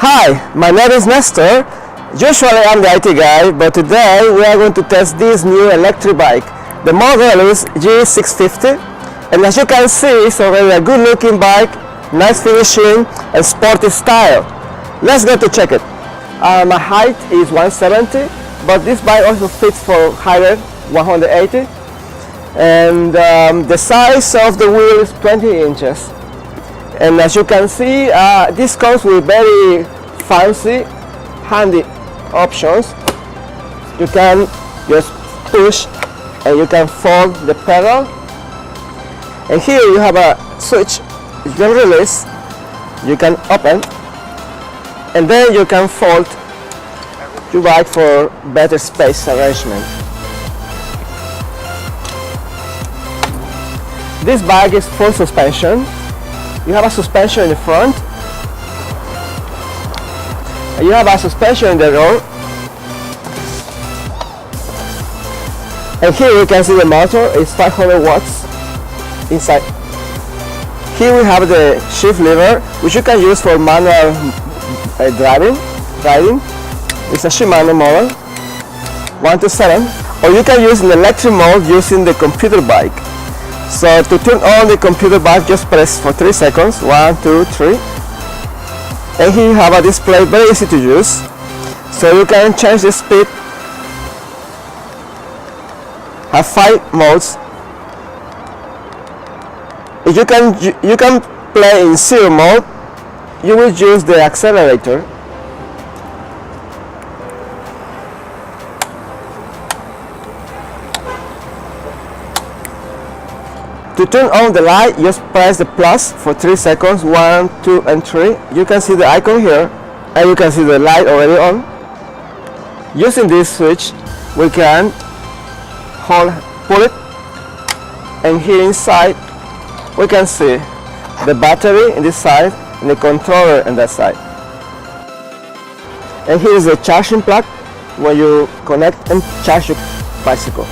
Hi, my name is Nestor. Usually I'm the IT guy, but today we are going to test this new electric bike. The model is G650, and as you can see, it's already a good looking bike, nice finishing and sporty style. Let's go to check it. My height is 170, but this bike also fits for higher 180, and the size of the wheel is 20 inches. And as you can see, this comes with very fancy, handy options. You can just push and you can fold the pedal. And here you have a switch. You can release, you can open, and then you can fold your bike for better space arrangement. This bike is full suspension. You have a suspension in the front, and you have a suspension in the rear, and here you can see the motor is 500 watts inside. Here we have the shift lever, which you can use for manual driving. It's a Shimano model 127, or you can use an electric mode using the computer bike. So to turn on the computer bike, just press for 3 seconds, 1, 2, 3. And here you have a display, very easy to use. So you can change the speed, have 5 modes. If you can play in 0 mode, you will use the accelerator. To turn on the light, just press the plus for 3 seconds, 1, 2, and 3. You can see the icon here, and you can see the light already on. Using this switch, we can pull it, and here inside, we can see the battery in this side, and the controller on that side. And here is the charging plug, where you connect and charge your bicycle.